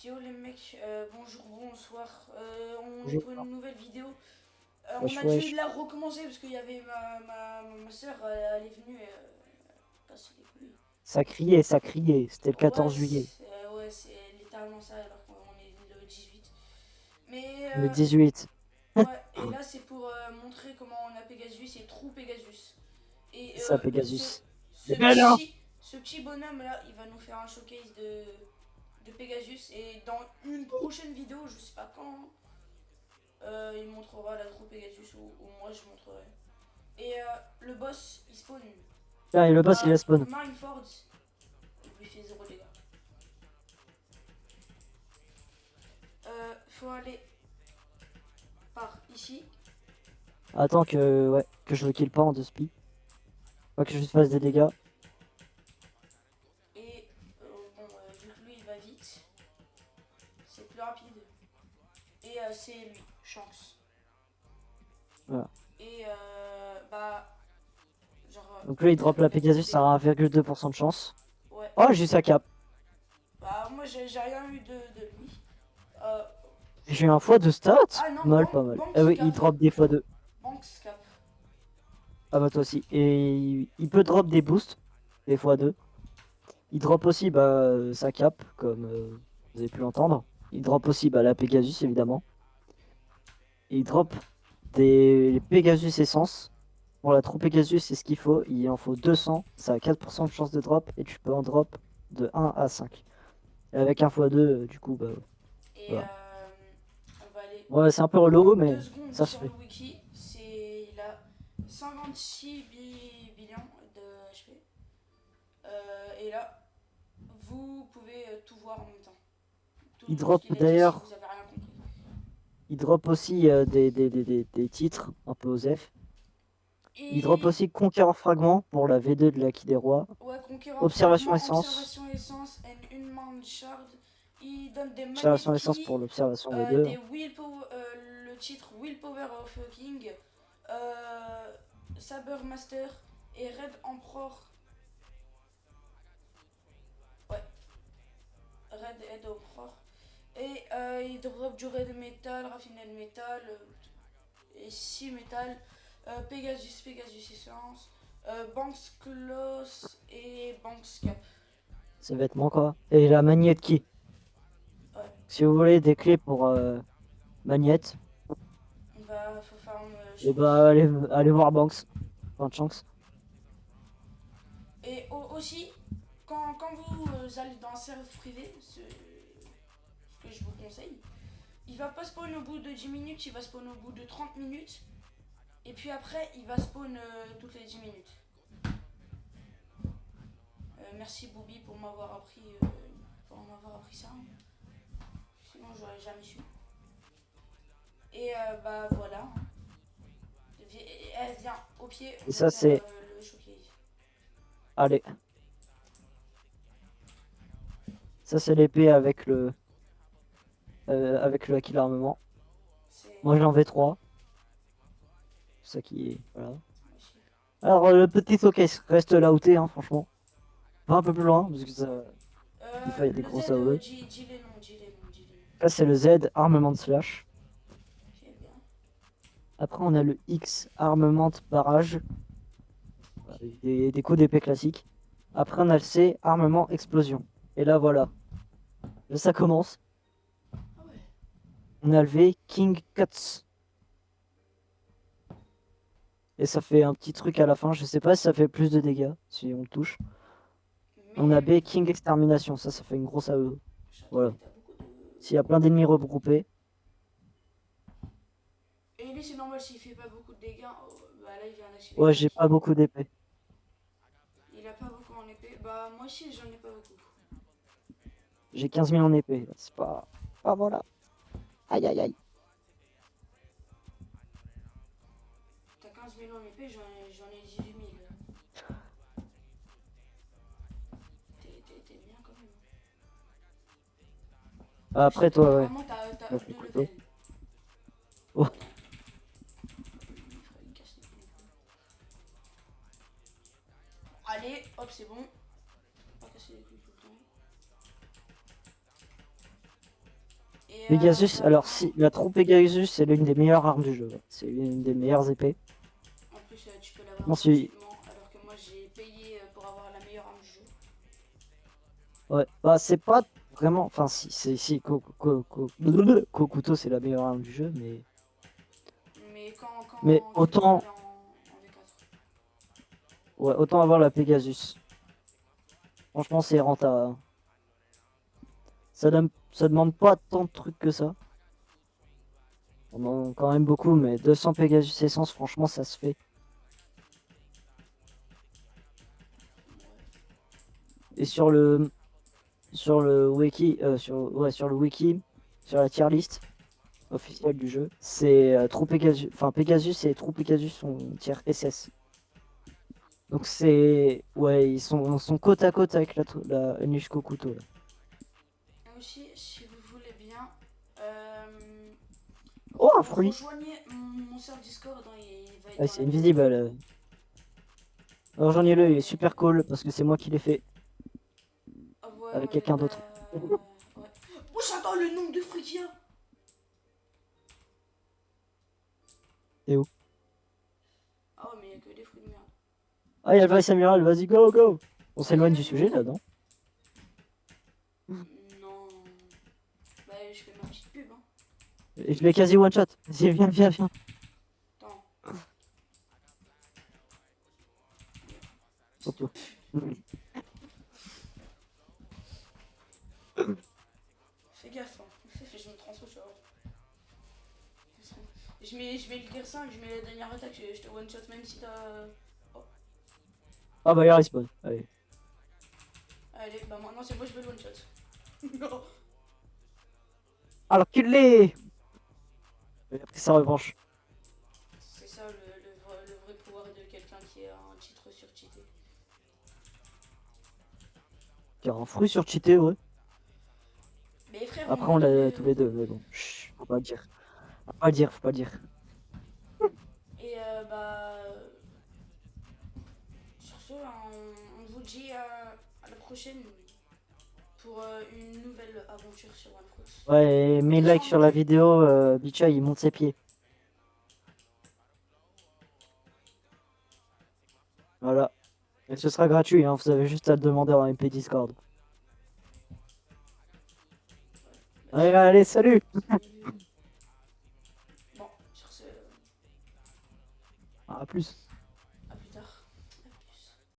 Yo les mecs, bonjour, bonsoir. On est Bonjour. pour une nouvelle vidéo. On Wesh a dû wesh. la recommencer parce qu'il y avait ma soeur, elle est venue casser les couilles. Ça criait, ça criait. C'était le 14 juillet. Ouais, c'est littéralement ça alors qu'on est le 18. Mais Le 18. ouais, et là c'est pour montrer comment on a Pegasus et Trou Pegasus. Et Ça, Pegasus. ce C'est belle, hein? ce petit bonhomme là, il va nous faire un showcase de Pegasus. Et dans une prochaine vidéo, je sais pas quand, il montrera la troupe Pegasus ou moi je montrerai. Et le boss il spawn Tiens, et le boss, il à est spawn. Marineford, il lui fait 0 dégâts. Faut aller par ici. Attends que, ouais, que je le kill pas en deux spi. Pas que je lui fasse des dégâts. Et bon, vu que lui il va vite, c'est plus rapide. Et c'est lui, chance. Voilà. Et bah, genre, Donc là, il drop la mettre des Pegasus à dégâts. 1,2% de chance. Ouais. Oh, j'ai eu sa cap. Bah, moi j'ai rien eu de lui. Euh, J'ai eu un fois de stats. ah non, Mal, pas mal. Ah Banks oui, il Cap. drop des fois 2. Banks Cap. Ah bah toi aussi. Et il peut drop des boosts. Des fois 2. Il drop aussi bah, sa cap, comme vous avez pu l'entendre. Il drop aussi bah, la Pegasus, évidemment. Et il drop des Pegasus Essence. Pour la troupe Pegasus, c'est ce qu'il faut. Il en faut 200. Ça a 4% de chance de drop. Et tu peux en drop de 1 à 5. Et avec un x2, du coup, bah Et voilà. on va aller Ouais, c'est un peu en relou, deux mais secondes ça se sur le fait. wiki. C'est il a 56 billions de HP. Et là, vous pouvez tout voir en même temps. Il Tout ce drop qu'il a dit si vous d'ailleurs, avez rien compris. il drop aussi des titres un peu aux F. Il drop Et aussi Conquérant Fragment pour la V2 de l'Acquis des Rois. ouais, conquérant Observation fragment, Essence. observation essence et une main shard. Il donne des Observation magnet Essence keys, pour l'observation V2. des willpower, le titre Willpower of a King, euh, Saber Master et Red Emperor. Ouais, Red Head Emperor. Et il drop du Red Metal, raffiné de métal, et 6 métal, Pegasus Essence, Banks Close et Banks Cap. Ses vêtements, quoi. Et la Magnette Key. Ouais, Si vous voulez des clés pour Magnette, bah faut farm et bah chance. allez voir Banks. Pas de chance. Et aussi, quand vous allez dans un serveur privé, ce que je vous conseille, il va pas spawn au bout de 10 minutes, il va spawn au bout de 30 minutes. Et puis après, il va spawn toutes les 10 minutes. Merci Booby pour m'avoir appris ça. Sinon, j'aurais jamais su. Et bah voilà. Elle vient au pied, on Et va ça, faire c'est. le showcase. Allez. Ça, c'est l'épée avec le Haki l'armement. C'est. Moi, j'en vais 3. C'est ça qui est. Voilà. Alors, le petit showcase reste là où t'es, hein, franchement. Va un peu plus loin, parce que ça. Des fois, il y a des Le Z, gros AOE. dis les noms, dis les noms, dis les noms. Là, c'est le Z, armement de slash. J'ai bien. Après, on a le X, armement de barrage. Avec des coups d'épée classiques. Après, on a le C, armement explosion. Et là, voilà. Là, ça commence. Ah ouais. On a le V, King Cuts. Et ça fait un petit truc à la fin. Je sais pas si ça fait plus de dégâts, si on le touche. On a Mais B, King Extermination. Ça fait une grosse AE. Châtelet, Voilà. t'as beaucoup de. S'il y a plein d'ennemis regroupés. Et lui, c'est normal s'il fait pas beaucoup de dégâts. Oh, bah là, il vient d'activer Ouais, le j'ai hack. pas beaucoup d'épée. Il a pas beaucoup en épée. Bah, moi aussi, j'en ai pas beaucoup. J'ai 15 000 en épée. C'est pas. Ah, voilà. Aïe, aïe, aïe. T'as 15 000 en épée, j'en ai 18 000. T'es bien quand même. Après, toi, ouais. Normalement, t'as Lâche le 2 couteau. levels. Oh. Il casse les couilles. Allez, hop, c'est bon. Pas casser les couilles tout le temps. Et Pegasus, alors apparemment, si, la troupe Pegasus, c'est l'une des meilleures armes du jeu. Ouais. C'est l'une des meilleures épées. en plus, tu peux l'avoir Non, si, gratuitement, alors que moi j'ai payé pour avoir la meilleure arme du jeu. ouais, bah c'est pas vraiment, enfin si, Kokuto c'est la meilleure arme du jeu, Mais mais quand tu dois autant, aller en V4. ouais, autant avoir la Pegasus. Franchement, c'est rentable. Ça demande pas tant de trucs que ça. On en demande quand même beaucoup, mais 200 Pegasus essence, franchement, ça se fait. Et sur le wiki, sur le wiki, sur la tier list officielle du jeu, c'est Trou Pegasus, enfin Pegasus et Trou Pegasus sont tier SS. Donc c'est, ouais, sont côte à côte avec la Unleash Kokuto, là. Et aussi, si vous voulez bien, euh, Oh, un fruit! rejoignez mon serveur Discord, hein, il va être Ouais, dans c'est la bio. invisible. Rejoignez-le, il est Et... super cool parce que c'est moi qui l'ai fait Ah ouais, avec ouais, quelqu'un bah... d'autre. Ouais. Oh, j'adore le nombre de fruits qu'il y a. Et où? Ah ouais, mais il y a que des fruits de merde. Ah, il y a le Vice Amiral, vas-y, go, go! On Ah, il y a s'éloigne le du fruit sujet merde. là, non? Non. Bah, je fais ma petite pub, hein. Et je l'ai quasi one shot. Vas-y, viens, viens, viens. Attends. Surtout. Fais gaffe, hein. Je me transforme sur... je mets le gear 5, je mets la dernière attaque, je te one shot même si t'as... Oh, Ah bah, il respawn. Allez. allez, bah maintenant c'est moi je veux le one shot. Non. Alors qu'il l'est! Il a pris sa revanche. C'est ça le vrai pouvoir de quelqu'un qui a un titre surcheaté. Car un fruit sur cheaté, ouais. Mais frère, on Après, a on tous l'a les... tous les deux, mais bon. Chut, faut pas le dire. Faut pas le dire, faut pas le dire. Et bah... Sur ce, on vous dit à la prochaine pour une nouvelle aventure sur OneFruits. Ouais, et mets Attention, like sur la vidéo, Bicha il monte ses pieds. Voilà. Et ce sera gratuit, hein, vous avez juste à le demander en MP Discord. bah, Allez, allez, salut! bon, sur ce... À plus.